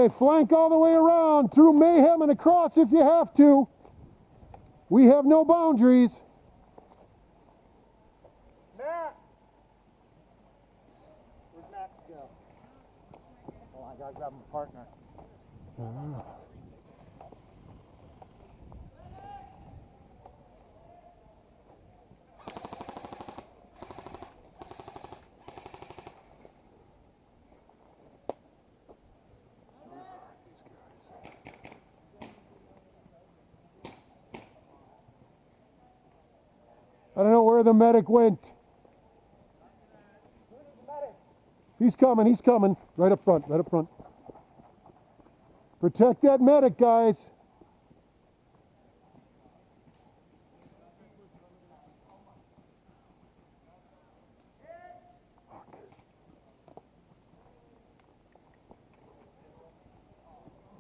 Okay, flank all the way around, through mayhem and across if you have to. We have no boundaries. Matt! Where's Matt go? Oh, I gotta grab my partner. I don't know where the medic went. He's coming, he's coming. Right up front, right up front. Protect that medic, guys.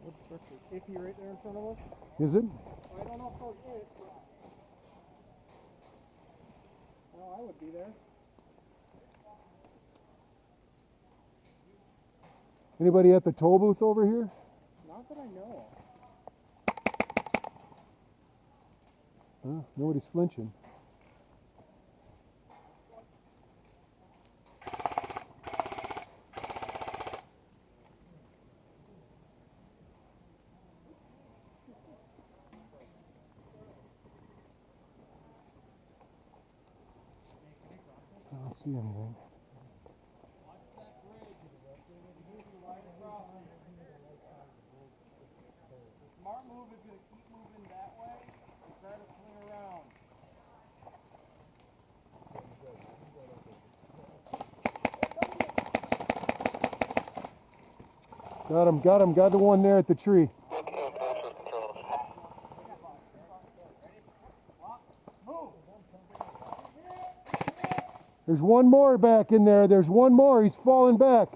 What's the icky right there in front of us? Is it? I don't know if those it, but... Well, I would be there. Anybody at the toll booth over here? Not that I know of. Nobody's flinching. I don't see anything. Smart move is going to keep moving that way and try to swing around. Got the one there at the tree. There's one more back in there. There's one more. He's falling back.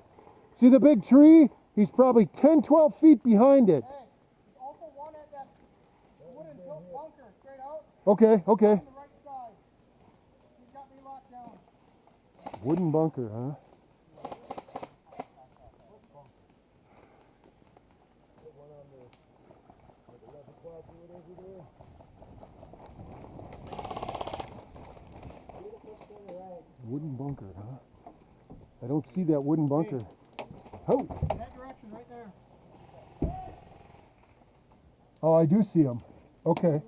See the big tree? He's probably 10, 12 feet behind it. Hey, there's also one at that wooden tilt bunker straight out. Okay, okay. On the right side. He's got me locked down. Wooden bunker, huh? Wooden bunker, huh? I don't see that wooden bunker. Oh! In that direction, right there. Oh, I do see him. Okay.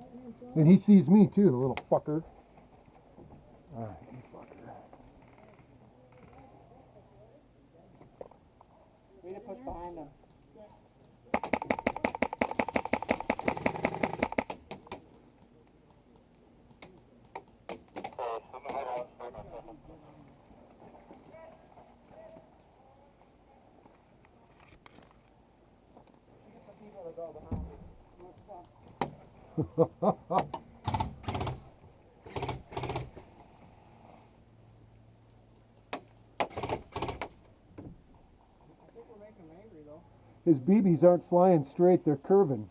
And he sees me too, the little fucker. Alright, you fucker. Way to push behind him. His BBs aren't flying straight, they're curving.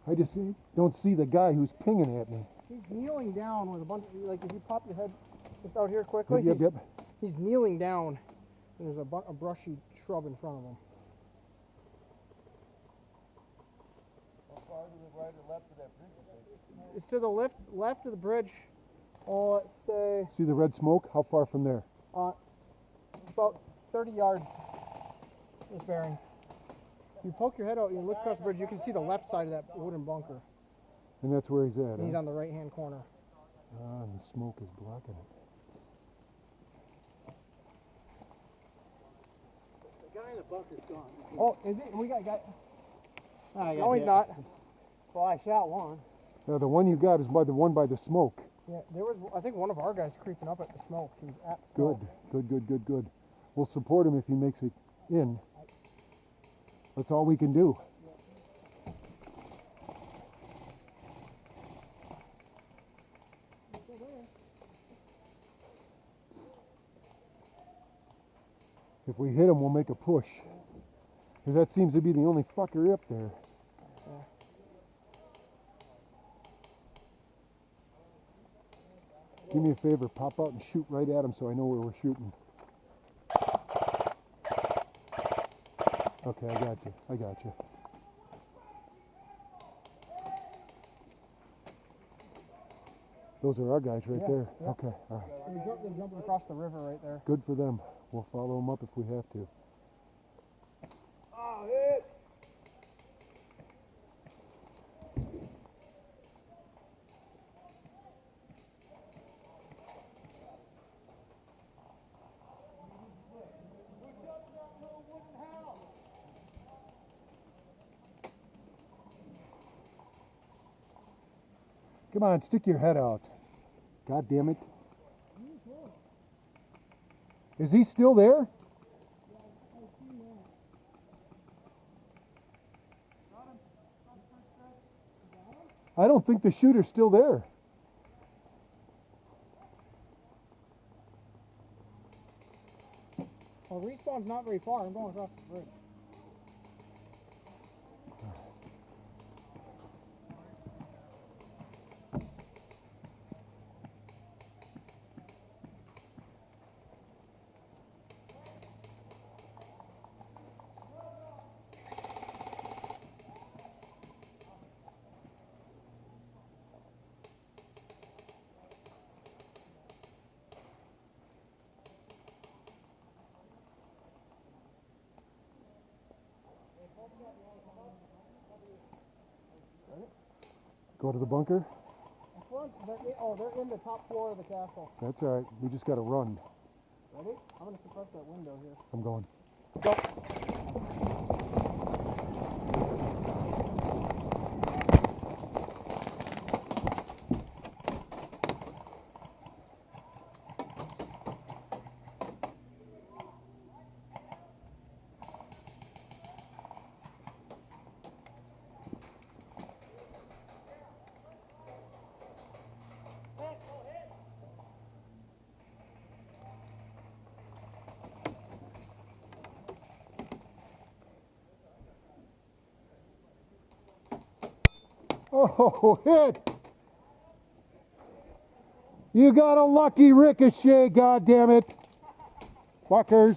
I just don't see the guy who's pinging at me. He's kneeling down with a bunch of, like, if you pop your head just out here quickly. Yep. He's kneeling down, and there's a brushy shrub in front of him. How far to the right or left of that bridge? It's to the left of the bridge. Oh, let's say See the red smoke? How far from there? about 30 yards. This bearing. If you poke your head out, you look across the bridge, you can see the left side of that wooden bunker. And that's where he's at, And he's huh? on the right-hand corner. And the smoke is blocking it. The guy in the bunker's gone. Oh, is it? We got a guy. No, he's hit. not. Well, I shot one. Now the one you got is by the one by the smoke. Yeah, there was, I think, one of our guys creeping up at the smoke. He was at smoke. Good. We'll support him if he makes it in. That's all we can do. If we hit him, we'll make a push. Because that seems to be the only fucker up there. do me a favor, pop out and shoot right at him so I know where we're shooting. Okay, I got you. I got you. Those are our guys right there. Yeah. Okay, all right. They're jumping across the river right there. Good for them. We'll follow them up if we have to. Oh, hit! Come on, stick your head out. God damn it. Is he still there? I don't think the shooter's still there. Well, respawn's not very far. I'm going across the bridge. Go to the bunker? They're in the top floor of the castle. That's all right. We just got to run. Ready? I'm going to suppress that window here. I'm going. Oh, hit! You got a lucky ricochet, goddammit! Fuckers.